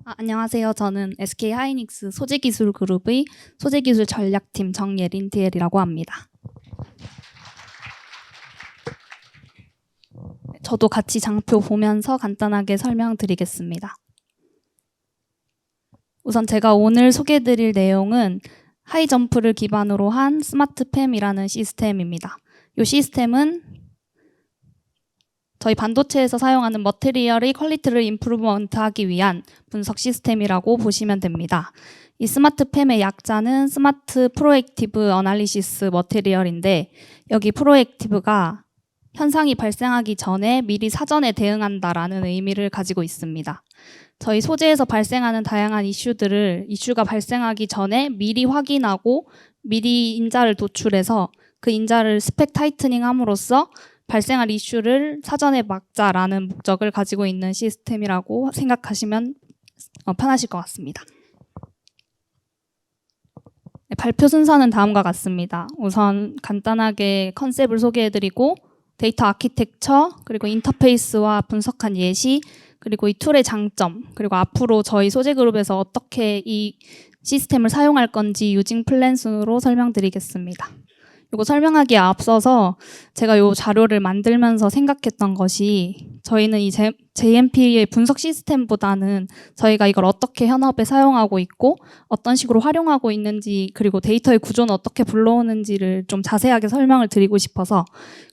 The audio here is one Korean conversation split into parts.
안녕하세요. 저는 SK 하이닉스 소재기술 그룹의 소재기술 전략팀 정예린 DL이라고 합니다. 저도 같이 장표 보면서 간단하게 설명드리겠습니다. 우선 제가 오늘 소개해드릴 내용은 하이점프를 기반으로 한 스마트팸이라는 시스템입니다. 이 시스템은 저희 반도체에서 사용하는 머티리얼의 퀄리티를 임프루먼트하기 위한 분석 시스템이라고 보시면 됩니다. 이 스마트팸의 약자는 스마트 프로액티브 어널리시스 머티리얼인데, 여기 프로액티브가 현상이 발생하기 전에 미리 사전에 대응한다라는 의미를 가지고 있습니다. 저희 소재에서 발생하는 다양한 이슈가 발생하기 전에 미리 확인하고 미리 인자를 도출해서 그 인자를 스펙 타이트닝 함으로써 발생할 이슈를 사전에 막자라는 목적을 가지고 있는 시스템이라고 생각하시면 편하실 것 같습니다. 발표 순서는 다음과 같습니다. 우선 간단하게 컨셉을 소개해드리고 데이터 아키텍처, 그리고 인터페이스와 분석한 예시, 그리고 이 툴의 장점, 그리고 앞으로 저희 소재그룹에서 어떻게 이 시스템을 사용할 건지 유징 플랜 순으로 설명드리겠습니다. 이거 설명하기에 앞서서 제가 이 자료를 만들면서 생각했던 것이, 저희는 이 JMP의 분석 시스템보다는 저희가 이걸 어떻게 현업에 사용하고 있고 어떤 식으로 활용하고 있는지, 그리고 데이터의 구조는 어떻게 불러오는지를 좀 자세하게 설명을 드리고 싶어서,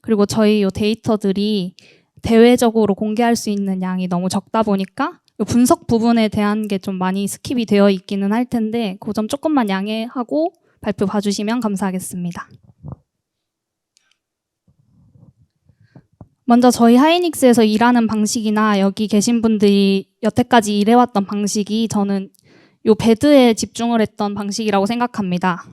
그리고 저희 이 데이터들이 대외적으로 공개할 수 있는 양이 너무 적다 보니까 이 분석 부분에 대한 게 좀 많이 스킵이 되어 있기는 할 텐데, 그 점 조금만 양해하고 발표 봐주시면 감사하겠습니다. 먼저 저희 하이닉스에서 일하는 방식이나 여기 계신 분들이 여태까지 일해왔던 방식이, 저는 요 배드에 집중을 했던 방식이라고 생각합니다.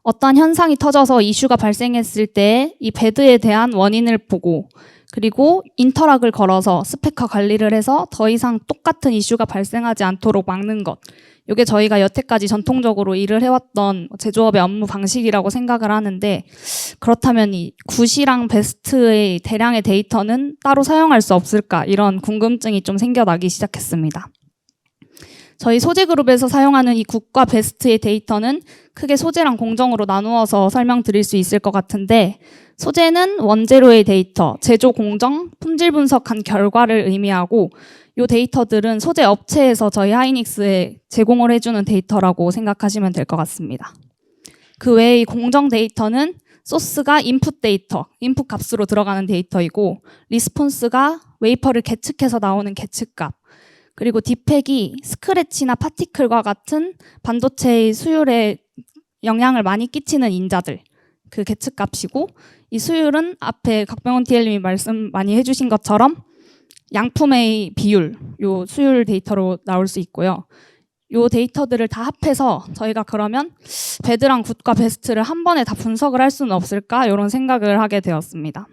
어떤 현상이 터져서 이슈가 발생했을 때 이 배드에 대한 원인을 보고, 그리고 인터락을 걸어서 스펙화 관리를 해서 더 이상 똑같은 이슈가 발생하지 않도록 막는 것, 이게 저희가 여태까지 전통적으로 일을 해왔던 제조업의 업무 방식이라고 생각을 하는데, 그렇다면 이 굿이랑 베스트의 대량의 데이터는 따로 사용할 수 없을까, 이런 궁금증이 좀 생겨나기 시작했습니다. 저희 소재그룹에서 사용하는 이 굿과 베스트의 데이터는 크게 소재랑 공정으로 나누어서 설명드릴 수 있을 것 같은데, 소재는 원재료의 데이터, 제조 공정, 품질 분석한 결과를 의미하고, 이 데이터들은 소재 업체에서 저희 하이닉스에 제공을 해주는 데이터라고 생각하시면 될 것 같습니다. 그 외의 공정 데이터는 소스가 인풋 데이터, 인풋 값으로 들어가는 데이터이고, 리스폰스가 웨이퍼를 계측해서 나오는 계측값, 그리고 디팩이 스크래치나 파티클과 같은 반도체의 수율에 영향을 많이 끼치는 인자들, 그 계측값이고, 이 수율은 앞에 각병원 TL님이 말씀 많이 해주신 것처럼 양품의 비율, 요 수율 데이터로 나올 수 있고요. 요 데이터들을 다 합해서 저희가 그러면 배드랑 굿과 베스트를 한 번에 다 분석을 할 수는 없을까, 이런 생각을 하게 되었습니다.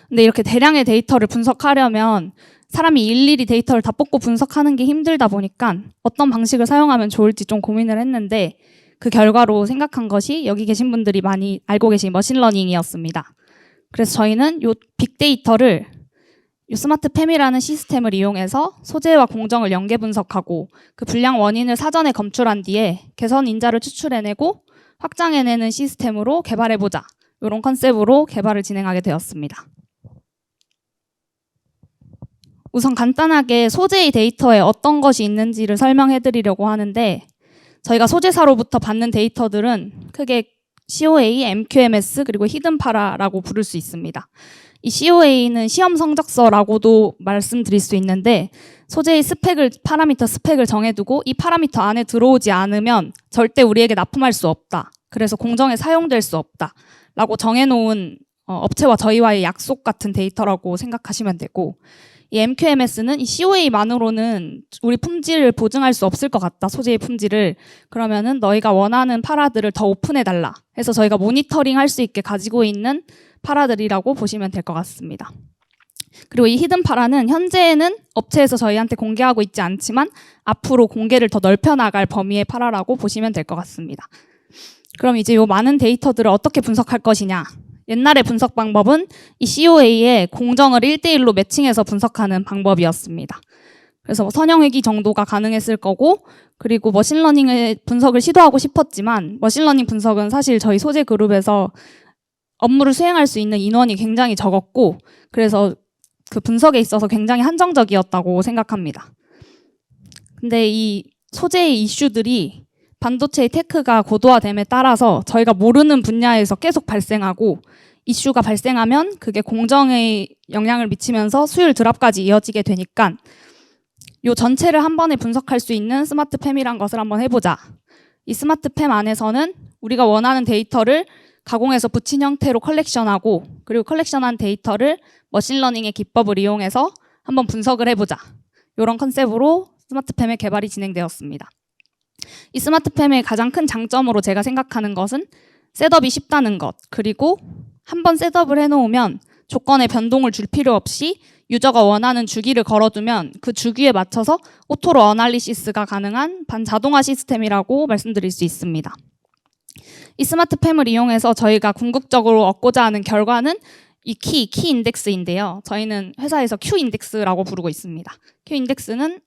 근데 이렇게 대량의 데이터를 분석하려면 사람이 일일이 데이터를 다 뽑고 분석하는 게 힘들다 보니까 어떤 방식을 사용하면 좋을지 좀 고민을 했는데, 그 결과로 생각한 것이 여기 계신 분들이 많이 알고 계신 머신러닝이었습니다. 그래서 저희는 요 빅데이터를 이 스마트팸이라는 시스템을 이용해서 소재와 공정을 연계 분석하고, 그 불량 원인을 사전에 검출한 뒤에 개선 인자를 추출해내고 확장해내는 시스템으로 개발해보자, 이런 컨셉으로 개발을 진행하게 되었습니다. 우선 간단하게 소재의 데이터에 어떤 것이 있는지를 설명해드리려고 하는데, 저희가 소재사로부터 받는 데이터들은 크게 COA, MQMS, 그리고 히든파라라고 부를 수 있습니다. 이 COA는 시험 성적서라고도 말씀드릴 수 있는데, 소재의 파라미터 스펙을 정해두고 이 파라미터 안에 들어오지 않으면 절대 우리에게 납품할 수 없다, 그래서 공정에 사용될 수 없다 라고 정해놓은 업체와 저희와의 약속 같은 데이터라고 생각하시면 되고, 이 MQMS는 이 COA만으로는 우리 품질을 보증할 수 없을 것 같다, 소재의 품질을. 그러면은 너희가 원하는 파라들을 더 오픈해달라 해서 저희가 모니터링 할 수 있게 가지고 있는 파라들이라고 보시면 될 것 같습니다. 그리고 이 히든 파라는 현재는 업체에서 저희한테 공개하고 있지 않지만 앞으로 공개를 더 넓혀나갈 범위의 파라라고 보시면 될 것 같습니다. 그럼 이제 이 많은 데이터들을 어떻게 분석할 것이냐. 옛날의 분석 방법은 이 COA에 공정을 1대1로 매칭해서 분석하는 방법이었습니다. 그래서 선형회귀 정도가 가능했을 거고, 그리고 머신러닝의 분석을 시도하고 싶었지만 머신러닝 분석은 사실 저희 소재 그룹에서 업무를 수행할 수 있는 인원이 굉장히 적었고, 그래서 그 분석에 있어서 굉장히 한정적이었다고 생각합니다. 근데 이 소재의 이슈들이 반도체의 테크가 고도화됨에 따라서 저희가 모르는 분야에서 계속 발생하고, 이슈가 발생하면 그게 공정에 영향을 미치면서 수율 드랍까지 이어지게 되니까 이 전체를 한 번에 분석할 수 있는 스마트팸이란 것을 한번 해보자. 이 스마트팸 안에서는 우리가 원하는 데이터를 가공해서 붙인 형태로 컬렉션하고, 그리고 컬렉션한 데이터를 머신러닝의 기법을 이용해서 한번 분석을 해보자. 이런 컨셉으로 스마트팸의 개발이 진행되었습니다. 이 스마트팸의 가장 큰 장점으로 제가 생각하는 것은 셋업이 쉽다는 것, 그리고 한번 셋업을 해놓으면 조건에 변동을 줄 필요 없이 유저가 원하는 주기를 걸어두면 그 주기에 맞춰서 오토로 어널리시스가 가능한 반자동화 시스템이라고 말씀드릴 수 있습니다. 이 스마트팸을 이용해서 저희가 궁극적으로 얻고자 하는 결과는 이 키 인덱스인데요. 저희는 회사에서 Q 인덱스라고 부르고 있습니다. Q 인덱스는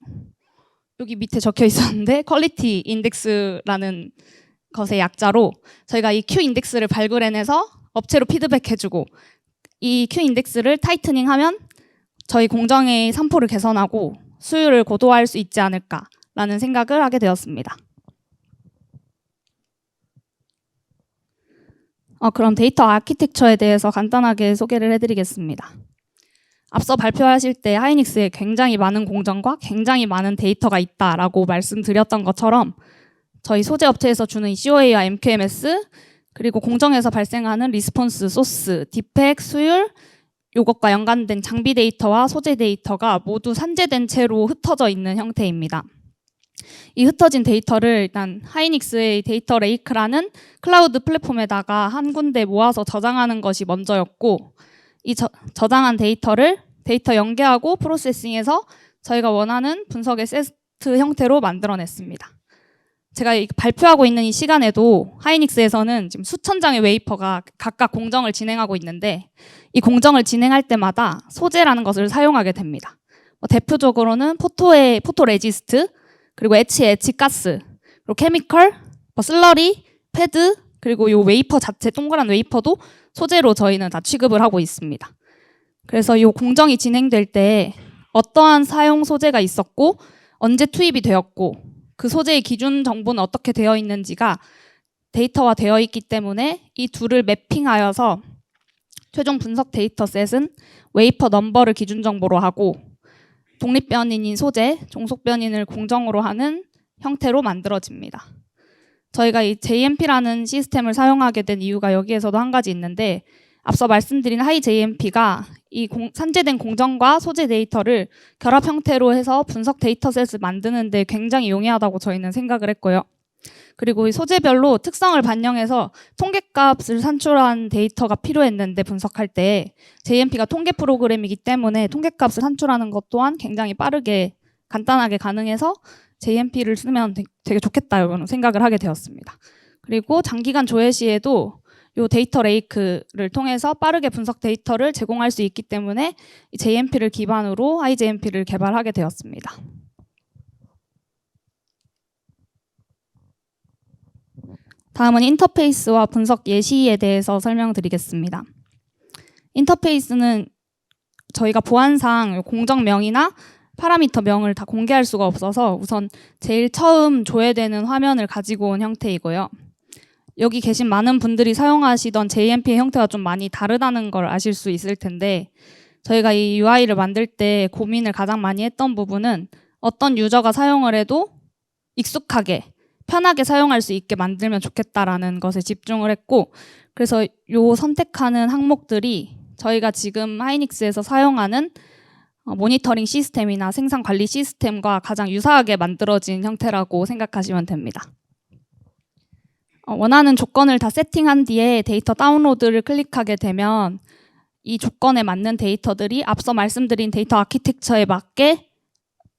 여기 밑에 적혀 있었는데 퀄리티 인덱스라는 것의 약자로, 저희가 이 Q 인덱스를 발굴해내서 업체로 피드백해주고, 이 Q 인덱스를 타이트닝하면 저희 공정의 산포를 개선하고 수율을 고도화할 수 있지 않을까라는 생각을 하게 되었습니다. 그럼 데이터 아키텍처에 대해서 간단하게 소개를 해드리겠습니다. 앞서 발표하실 때 하이닉스에 굉장히 많은 공정과 굉장히 많은 데이터가 있다라고 말씀드렸던 것처럼 저희 소재 업체에서 주는 이 COA와 MQMS, 그리고 공정에서 발생하는 리스폰스, 소스, 디펙, 수율, 이것과 연관된 장비 데이터와 소재 데이터가 모두 산재된 채로 흩어져 있는 형태입니다. 이 흩어진 데이터를 일단 하이닉스의 데이터 레이크라는 클라우드 플랫폼에다가 한 군데 모아서 저장하는 것이 먼저였고, 이 저장한 데이터 연계하고 프로세싱해서 저희가 원하는 분석의 세트 형태로 만들어냈습니다. 제가 발표하고 있는 이 시간에도 하이닉스에서는 지금 수천 장의 웨이퍼가 각각 공정을 진행하고 있는데, 이 공정을 진행할 때마다 소재라는 것을 사용하게 됩니다. 대표적으로는 포토 레지스트, 그리고 엣지 가스, 그리고 케미컬, 슬러리, 패드, 그리고 이 웨이퍼 자체, 동그란 웨이퍼도 소재로 저희는 다 취급을 하고 있습니다. 그래서 이 공정이 진행될 때 어떠한 사용 소재가 있었고 언제 투입이 되었고 그 소재의 기준 정보는 어떻게 되어 있는지가 데이터화 되어 있기 때문에 이 둘을 매핑하여서 최종 분석 데이터셋은 웨이퍼 넘버를 기준 정보로 하고 독립변인인 소재, 종속변인을 공정으로 하는 형태로 만들어집니다. 저희가 이 JMP라는 시스템을 사용하게 된 이유가 여기에서도 한 가지 있는데, 앞서 말씀드린 하이 JMP가 이 산재된 공정과 소재 데이터를 결합 형태로 해서 분석 데이터셋을 만드는 데 굉장히 용이하다고 저희는 생각을 했고요. 그리고 이 소재별로 특성을 반영해서 통계값을 산출한 데이터가 필요했는데 분석할 때 JMP가 통계 프로그램이기 때문에 통계값을 산출하는 것 또한 굉장히 빠르게 간단하게 가능해서 JMP를 쓰면 되게 좋겠다 이런 생각을 하게 되었습니다. 그리고 장기간 조회 시에도 이 데이터 레이크를 통해서 빠르게 분석 데이터를 제공할 수 있기 때문에 JMP를 기반으로 iJMP를 개발하게 되었습니다. 다음은 인터페이스와 분석 예시에 대해서 설명드리겠습니다. 인터페이스는 저희가 보안상 공정명이나 파라미터 명을 다 공개할 수가 없어서 우선 제일 처음 조회되는 화면을 가지고 온 형태이고요. 여기 계신 많은 분들이 사용하시던 JMP의 형태가 좀 많이 다르다는 걸 아실 수 있을 텐데, 저희가 이 UI를 만들 때 고민을 가장 많이 했던 부분은 어떤 유저가 사용을 해도 익숙하게 편하게 사용할 수 있게 만들면 좋겠다라는 것에 집중을 했고, 그래서 요 선택하는 항목들이 저희가 지금 하이닉스에서 사용하는 모니터링 시스템이나 생산 관리 시스템과 가장 유사하게 만들어진 형태라고 생각하시면 됩니다. 원하는 조건을 다 세팅한 뒤에 데이터 다운로드를 클릭하게 되면 이 조건에 맞는 데이터들이 앞서 말씀드린 데이터 아키텍처에 맞게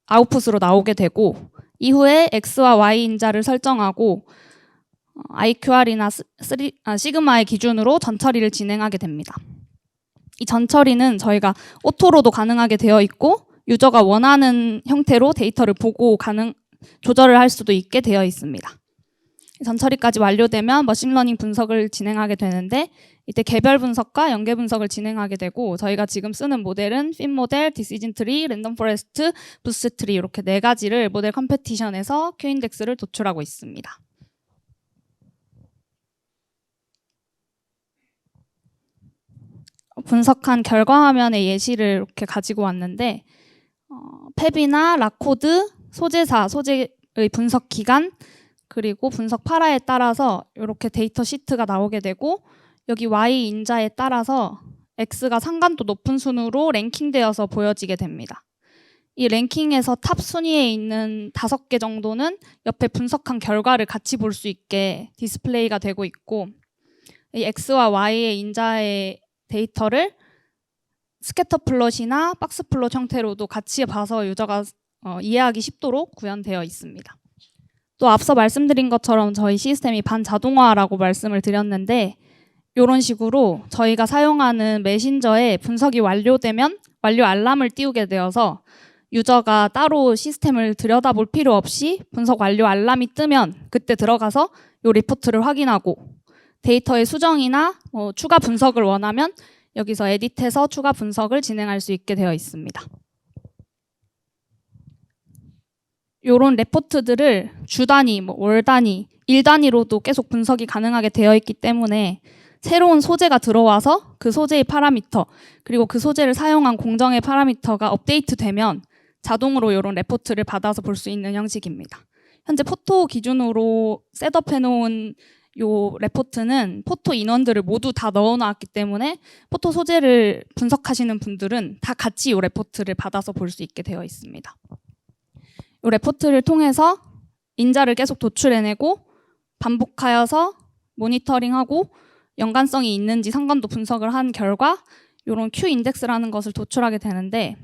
아웃풋으로 나오게 되고, 이후에 X와 Y 인자를 설정하고 IQR이나 시그마의 기준으로 전처리를 진행하게 됩니다. 이 전처리는 저희가 오토로도 가능하게 되어 있고 유저가 원하는 형태로 데이터를 보고 조절을 할 수도 있게 되어 있습니다. 전 처리까지 완료되면 머신러닝 분석을 진행하게 되는데 이때 개별 분석과 연계 분석을 진행하게 되고 저희가 지금 쓰는 모델은 핀 모델, 디시전 트리, 랜덤 포레스트, 부스트 트리 이렇게 4가지를 모델 컴페티션에서 Q 인덱스를 도출하고 있습니다. 분석한 결과 화면의 예시를 이렇게 가지고 왔는데 팹이나 락코드, 소재사, 소재의 분석 기간, 그리고 분석 파라에 따라서 이렇게 데이터 시트가 나오게 되고 여기 Y 인자에 따라서 X가 상관도 높은 순으로 랭킹되어서 보여지게 됩니다. 이 랭킹에서 탑 순위에 있는 5개 정도는 옆에 분석한 결과를 같이 볼 수 있게 디스플레이가 되고 있고 이 X와 Y의 인자의 데이터를 스캐터 플롯이나 박스 플롯 형태로도 같이 봐서 유저가 이해하기 쉽도록 구현되어 있습니다. 또 앞서 말씀드린 것처럼 저희 시스템이 반자동화라고 말씀을 드렸는데 이런 식으로 저희가 사용하는 메신저에 분석이 완료되면 완료 알람을 띄우게 되어서 유저가 따로 시스템을 들여다볼 필요 없이 분석 완료 알람이 뜨면 그때 들어가서 이 리포트를 확인하고 데이터의 수정이나 추가 분석을 원하면 여기서 에딧해서 추가 분석을 진행할 수 있게 되어 있습니다. 이런 레포트들을 주 단위, 월 단위, 일 단위로도 계속 분석이 가능하게 되어 있기 때문에 새로운 소재가 들어와서 그 소재의 파라미터 그리고 그 소재를 사용한 공정의 파라미터가 업데이트되면 자동으로 이런 레포트를 받아서 볼 수 있는 형식입니다. 현재 포토 기준으로 셋업해놓은 이 레포트는 포토 인원들을 모두 다 넣어놨기 때문에 포토 소재를 분석하시는 분들은 다 같이 이 레포트를 받아서 볼 수 있게 되어 있습니다. 이 레포트를 통해서 인자를 계속 도출해내고 반복하여서 모니터링하고 연관성이 있는지 상관도 분석을 한 결과 이런 Q 인덱스라는 것을 도출하게 되는데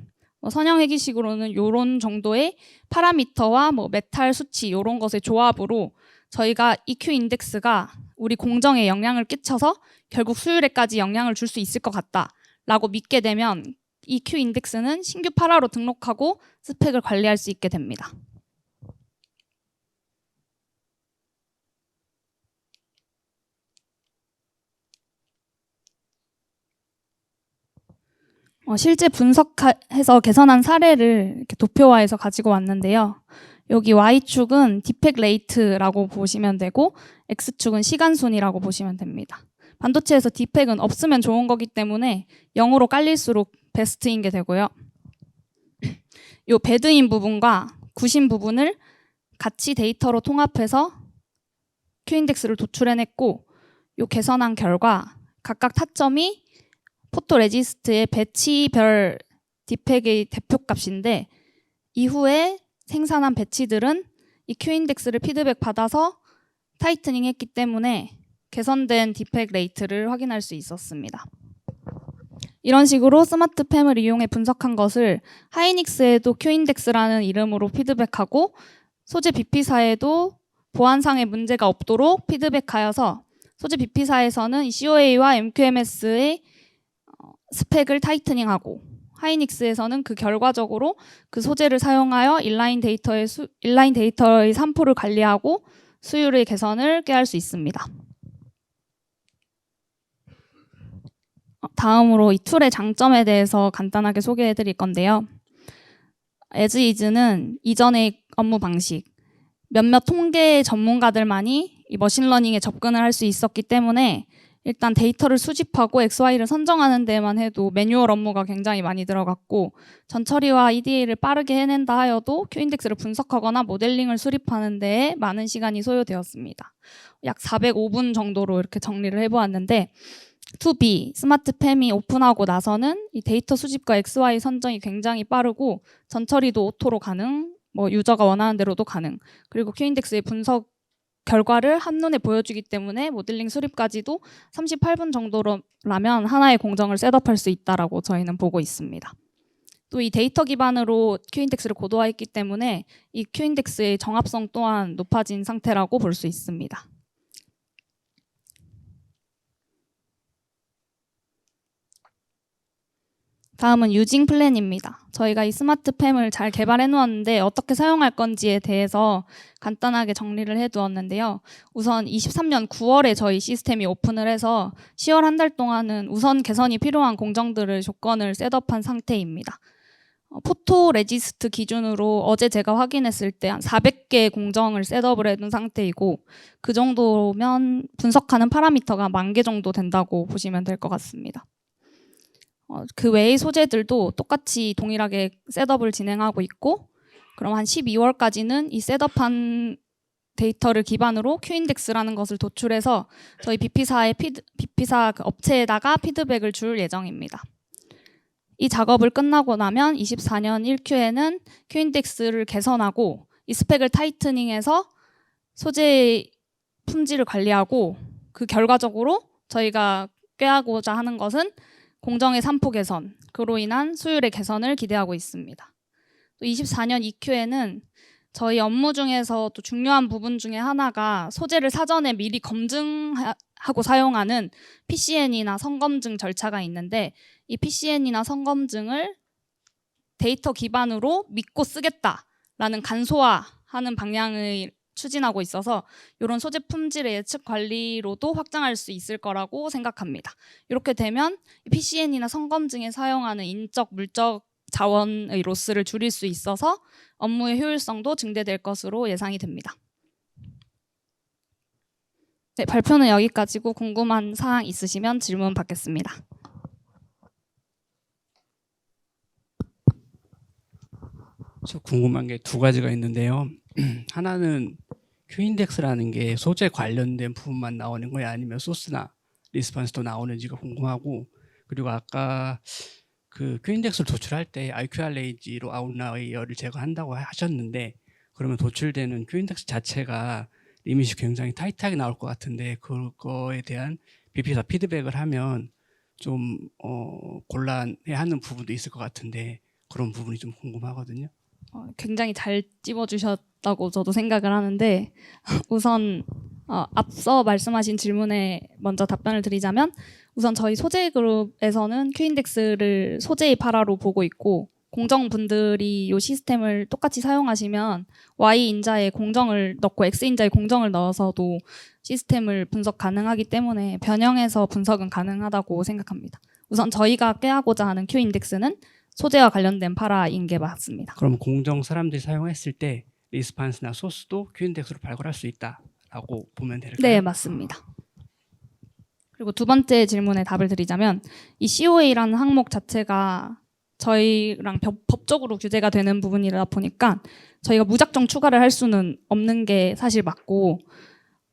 선형회기식으로는 이런 정도의 파라미터와 메탈 수치 이런 것의 조합으로 저희가 이 Q 인덱스가 우리 공정에 영향을 끼쳐서 결국 수율에까지 영향을 줄 수 있을 것 같다라고 믿게 되면 이 Q 인덱스는 신규 파라로 등록하고 스펙을 관리할 수 있게 됩니다. 실제 분석해서 개선한 사례를 이렇게 도표화해서 가지고 왔는데요. 여기 Y축은 디펙 레이트라고 보시면 되고 X축은 시간순이라고 보시면 됩니다. 반도체에서 디펙은 없으면 좋은 거기 때문에 0으로 깔릴수록 베스트인 게 되고요. 이 배드인 부분과 굿인 부분을 같이 데이터로 통합해서 Q인덱스를 도출해냈고 이 개선한 결과 각각 타점이 포토레지스트의 배치별 디펙의 대표값인데 이후에 생산한 배치들은 이 Q인덱스를 피드백 받아서 타이트닝 했기 때문에 개선된 디펙 레이트를 확인할 수 있었습니다. 이런 식으로 스마트 팸을 이용해 분석한 것을 하이닉스에도 Q인덱스라는 이름으로 피드백하고 소재 BP사에도 보안상의 문제가 없도록 피드백하여서 소재 BP사에서는 이 COA와 MQMS의 스펙을 타이트닝하고 하이닉스에서는 그 결과적으로 그 소재를 사용하여 인라인 데이터의 산포를 관리하고 수율의 개선을 꾀할 수 있습니다. 다음으로 이 툴의 장점에 대해서 간단하게 소개해 드릴 건데요. asIs는 이전의 업무 방식, 몇몇 통계 전문가들만이 이 머신러닝에 접근을 할 수 있었기 때문에 일단 데이터를 수집하고 XY를 선정하는 데만 해도 매뉴얼 업무가 굉장히 많이 들어갔고 전처리와 EDA를 빠르게 해낸다 하여도 Q인덱스를 분석하거나 모델링을 수립하는 데에 많은 시간이 소요되었습니다. 약 405분 정도로 이렇게 정리를 해보았는데 To-B, 스마트 팸이 오픈하고 나서는 이 데이터 수집과 XY 선정이 굉장히 빠르고 전처리도 오토로 가능, 유저가 원하는 대로도 가능, 그리고 Q인덱스의 분석 결과를 한눈에 보여주기 때문에 모델링 수립까지도 38분 정도라면 하나의 공정을 셋업할 수 있다라고 저희는 보고 있습니다. 또 이 데이터 기반으로 Q인덱스를 고도화했기 때문에 이 Q인덱스의 정합성 또한 높아진 상태라고 볼 수 있습니다. 다음은 유징 플랜입니다. 저희가 이 스마트팸을 잘 개발해 놓았는데 어떻게 사용할 건지에 대해서 간단하게 정리를 해 두었는데요. 우선 23년 9월에 저희 시스템이 오픈을 해서 10월 한 달 동안은 우선 개선이 필요한 공정들을 조건을 셋업한 상태입니다. 포토 레지스트 기준으로 어제 제가 확인했을 때 한 400개 공정을 셋업을 해둔 상태이고, 그 정도면 분석하는 파라미터가 10,000개 정도 된다고 보시면 될 것 같습니다. 그 외의 소재들도 똑같이 동일하게 셋업을 진행하고 있고, 그럼 한 12월까지는 이 셋업한 데이터를 기반으로 Q인덱스라는 것을 도출해서 저희 BP사 그 업체에다가 피드백을 줄 예정입니다. 이 작업을 끝나고 나면 24년 1Q에는 Q인덱스를 개선하고 이 스펙을 타이트닝해서 소재의 품질을 관리하고, 그 결과적으로 저희가 꾀하고자 하는 것은 공정의 산포 개선, 그로 인한 수율의 개선을 기대하고 있습니다. 또 24년 2Q에는 저희 업무 중에서 또 중요한 부분 중에 하나가 소재를 사전에 미리 검증하고 사용하는 PCN이나 선검증 절차가 있는데, 이 PCN이나 선검증을 데이터 기반으로 믿고 쓰겠다라는 간소화하는 방향을 추진하고 있어서 이런 소재 품질의 예측 관리로도 확장할 수 있을 거라고 생각합니다. 이렇게 되면 PCN이나 선검증에 사용하는 인적, 물적 자원의 로스를 줄일 수 있어서 업무의 효율성도 증대될 것으로 예상이 됩니다. 네, 발표는 여기까지고 궁금한 사항 있으시면 질문 받겠습니다. 저 궁금한 게 두 가지가 있는데요. 하나는 Q인덱스라는 게 소재 관련된 부분만 나오는 거예요? 아니면 소스나 리스폰스도 나오는지가 궁금하고, 그리고 아까 그 Q인덱스를 도출할 때 IQRAG로 아웃라이어를 제거한다고 하셨는데, 그러면 도출되는 Q인덱스 자체가 리밋이 굉장히 타이트하게 나올 것 같은데, 그거에 대한 BP사 피드백을 하면 좀 곤란해하는 부분도 있을 것 같은데, 그런 부분이 좀 궁금하거든요. 굉장히 잘 찝어주셨다고 저도 생각을 하는데, 우선 앞서 말씀하신 질문에 먼저 답변을 드리자면, 우선 저희 소재 그룹에서는 Q인덱스를 소재의 파라로 보고 있고, 공정분들이 이 시스템을 똑같이 사용하시면 Y인자에 공정을 넣고 X인자에 공정을 넣어서도 시스템을 분석 가능하기 때문에 변형해서 분석은 가능하다고 생각합니다. 우선 저희가 꾀하고자 하는 Q인덱스는 소재와 관련된 파라인 게 맞습니다. 그럼 공정 사람들이 사용했을 때 리스판스나 소스도 Q인덱스로 발굴할 수 있다라고 보면 될까요? 네, 맞습니다. 그리고 두 번째 질문에 답을 드리자면, 이 COA라는 항목 자체가 저희랑 법적으로 규제가 되는 부분이다 보니까 저희가 무작정 추가를 할 수는 없는 게 사실 맞고,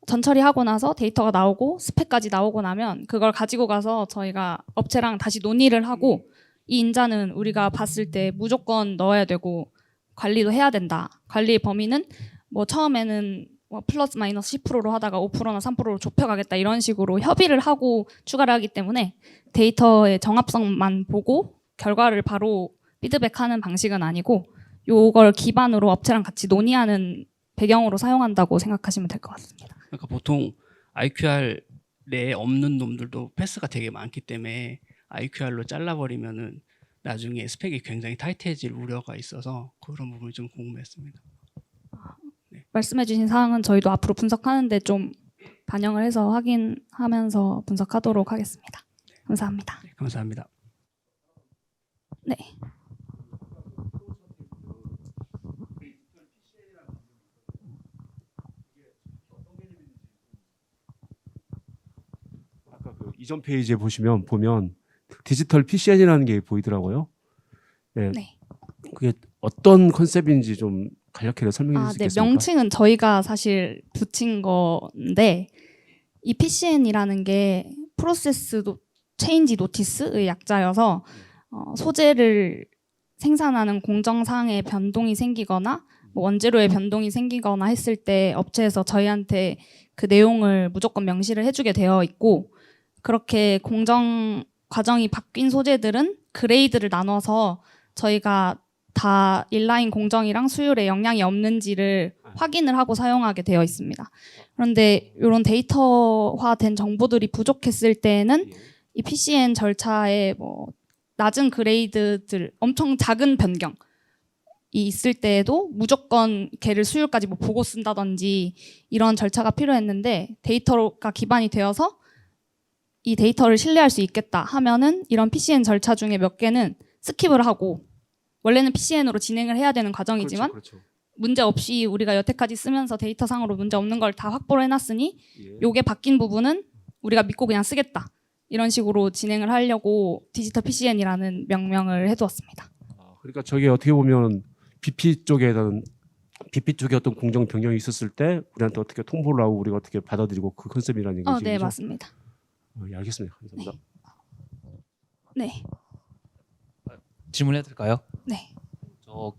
전처리하고 나서 데이터가 나오고 스펙까지 나오고 나면 그걸 가지고 가서 저희가 업체랑 다시 논의를 하고, 이 인자는 우리가 봤을 때 무조건 넣어야 되고 관리도 해야 된다. 관리의 범위는 뭐 처음에는 뭐 플러스 마이너스 10%로 하다가 5%나 3%로 좁혀가겠다, 이런 식으로 협의를 하고 추가를 하기 때문에 데이터의 정합성만 보고 결과를 바로 피드백하는 방식은 아니고, 요걸 기반으로 업체랑 같이 논의하는 배경으로 사용한다고 생각하시면 될 것 같습니다. 그러니까 보통 IQR 내에 없는 놈들도 패스가 되게 많기 때문에 IQR로 잘라버리면은 나중에 스펙이 굉장히 타이트해질 우려가 있어서 그런 부분이 좀 궁금했습니다. 네. 말씀해주신 사항은 저희도 앞으로 분석하는데 좀 반영을 해서 확인하면서 분석하도록 하겠습니다. 감사합니다. 네, 감사합니다. 네. 아까 그 이전 페이지에 보면 디지털 PCN이라는 게 보이더라고요. 네. 네. 그게 어떤 컨셉인지 좀 간략하게 설명해 주실 수 네, 있습니까? 명칭은 저희가 사실 붙인 건데, 이 PCN이라는 게 프로세스 체인지 노티스의 약자여서 소재를 생산하는 공정상의 변동이 생기거나 뭐 원재료의 변동이 생기거나 했을 때 업체에서 저희한테 그 내용을 무조건 명시를 해주게 되어 있고, 그렇게 공정 과정이 바뀐 소재들은 그레이드를 나눠서 저희가 다 인라인 공정이랑 수율에 영향이 없는지를 확인을 하고 사용하게 되어 있습니다. 그런데 이런 데이터화된 정보들이 부족했을 때는 이 PCN 절차에 뭐 낮은 그레이드들, 엄청 작은 변경이 있을 때에도 무조건 걔를 수율까지 뭐 보고 쓴다든지 이런 절차가 필요했는데, 데이터가 기반이 되어서 이 데이터를 신뢰할 수 있겠다 하면은 이런 PCN 절차 중에 몇 개는 스킵을 하고, 원래는 PCN으로 진행을 해야 되는 과정이지만 그렇죠. 문제 없이 우리가 여태까지 쓰면서 데이터상으로 문제 없는 걸 다 확보를 해놨으니 예. 요게 바뀐 부분은 우리가 믿고 그냥 쓰겠다, 이런 식으로 진행을 하려고 디지털 PCN이라는 명명을 해두었습니다. 그러니까 저게 어떻게 보면 BP 쪽에 어떤 공정 변경이 있었을 때 우리한테 어떻게 통보를 하고 우리가 어떻게 받아들이고 그 컨셉이라는 얘기죠. 네, 맞습니다. 예, 알겠습니다. 감사합니다. 네. 질문해도 될까요? 네.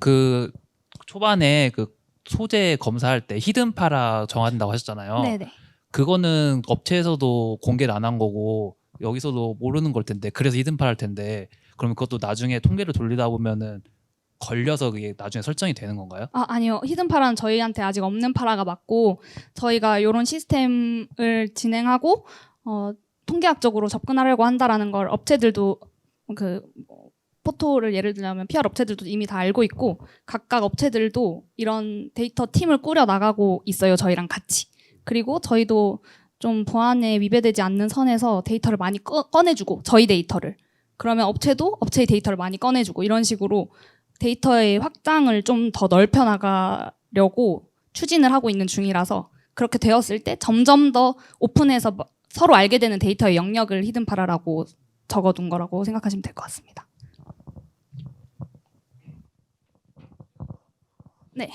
그 초반에 그 소재 검사할 때 히든 파라 정한다고 하셨잖아요. 네네. 그거는 업체에서도 공개를 안 한 거고 여기서도 모르는 걸 텐데, 그래서 히든 파라일 텐데, 그러면 그것도 나중에 통계를 돌리다 보면은 걸려서 그게 나중에 설정이 되는 건가요? 아니요. 히든 파라는 저희한테 아직 없는 파라가 맞고, 저희가 이런 시스템을 진행하고 통계학적으로 접근하려고 한다라는 걸 업체들도 포토를 예를 들자면 PR 업체들도 이미 다 알고 있고, 각각 업체들도 이런 데이터 팀을 꾸려 나가고 있어요, 저희랑 같이. 그리고 저희도 좀 보안에 위배되지 않는 선에서 데이터를 많이 꺼내주고, 저희 데이터를. 그러면 업체도 업체의 데이터를 많이 꺼내주고, 이런 식으로 데이터의 확장을 좀 더 넓혀 나가려고 추진을 하고 있는 중이라서, 그렇게 되었을 때 점점 더 오픈해서 서로 알게 되는 데이터의 영역을 히든 파라라고 적어둔 거라고 생각하시면 될 것 같습니다. 네.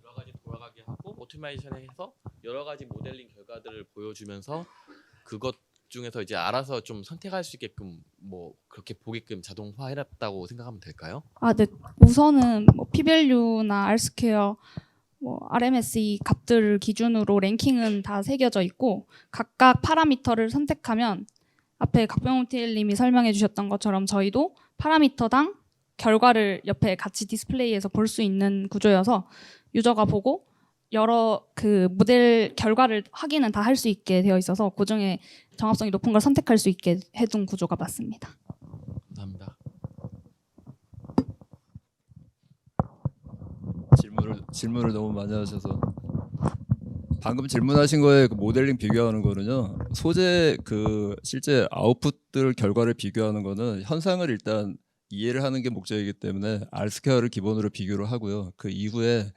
여러 가지 돌아가게 하고 오토메이션해서 여러 가지 모델링 결과들을 보여주면서 그것 중에서 이제 알아서 좀 선택할 수 있게끔 뭐 그렇게 보게끔 자동화해놨다고 생각하면 될까요? 네. 우선은 뭐 P-밸류나 R-스퀘어, 뭐 RMSE 값들을 기준으로 랭킹은 다 새겨져 있고, 각각 파라미터를 선택하면 앞에 각병훈 TL님이 설명해 주셨던 것처럼 저희도 파라미터당 결과를 옆에 같이 디스플레이해서 볼 수 있는 구조여서 유저가 보고 여러 그 모델 결과를 확인은 다 할 수 있게 되어 있어서 그중에 정합성이 높은 걸 선택할 수 있게 해둔 구조가 맞습니다. 감사합니다. 질문을 너무 많이 하셔서, 방금 질문하신 거에 그 모델링 비교하는 거는요, 소재 그 실제 아웃풋들 결과를 비교하는 거는 현상을 일단 이해를 하는 게 목적이기 때문에 R스퀘어를 기본으로 비교를 하고요. 그 이후에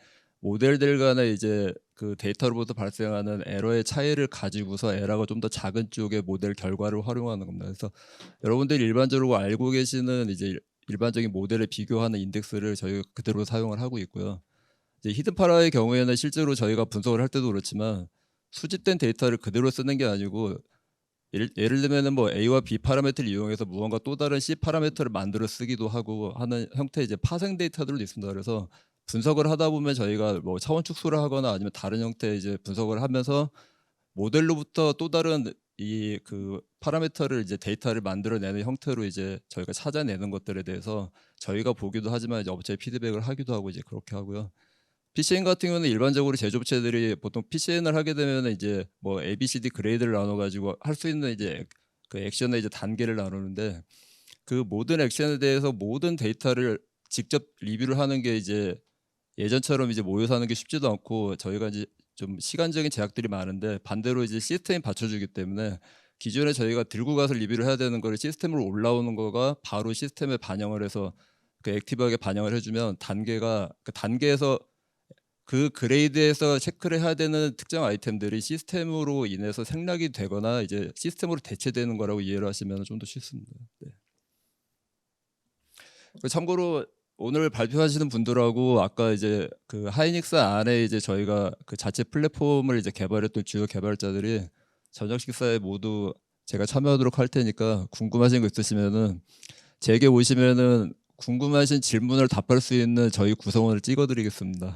모델들 간의 이제 그 데이터로부터 발생하는 에러의 차이를 가지고서 에러가 좀 더 작은 쪽의 모델 결과를 활용하는 겁니다. 그래서 여러분들이 일반적으로 알고 계시는 이제 일반적인 모델을 비교하는 인덱스를 저희가 그대로 사용을 하고 있고요. 이제 히든파라의 경우에는 실제로 저희가 분석을 할 때도 그렇지만 수집된 데이터를 그대로 쓰는 게 아니고, 예를 들면은 뭐 A와 B 파라미터를 이용해서 무언가 또 다른 C 파라미터를 만들어 쓰기도 하고 하는 형태의 이제 파생 데이터들도 있습니다. 그래서 분석을 하다 보면 저희가 뭐 차원 축소를 하거나 아니면 다른 형태의 이제 분석을 하면서 모델로부터 또 다른 이 그 파라미터를 이제 데이터를 만들어내는 형태로 이제 저희가 찾아내는 것들에 대해서 저희가 보기도 하지만 이제 업체에 피드백을 하기도 하고 이제 그렇게 하고요. PCN 같은 경우는 일반적으로 제조업체들이 보통 PCN을 하게 되면 이제 뭐 A, B, C, D 그레이드를 나눠 가지고 할 수 있는 이제 그 액션의 이제 단계를 나누는데, 그 모든 액션에 대해서 모든 데이터를 직접 리뷰를 하는 게 이제 예전처럼 이제 모여서 하는 게 쉽지도 않고, 저희가 이제 좀 시간적인 제약들이 많은데 반대로 이제 시스템이 받쳐주기 때문에 기존에 저희가 들고 가서 리뷰를 해야 되는 거를 시스템으로 올라오는 거가 바로 시스템에 반영을 해서 그 액티브하게 반영을 해주면 단계가 그 단계에서 그 그레이드에서 체크를 해야 되는 특정 아이템들이 시스템으로 인해서 생략이 되거나 이제 시스템으로 대체되는 거라고 이해를 하시면 좀 더 쉽습니다. 네. 참고로 오늘 발표하시는 분들하고 아까 이제 그 하이닉스 안에 이제 저희가 그 자체 플랫폼을 이제 개발했던 주요 개발자들이 저녁 식사에 모두 제가 참여하도록 할 테니까 궁금하신 거 있으시면은 제게 오시면은 궁금하신 질문을 답할 수 있는 저희 구성원을 찍어드리겠습니다.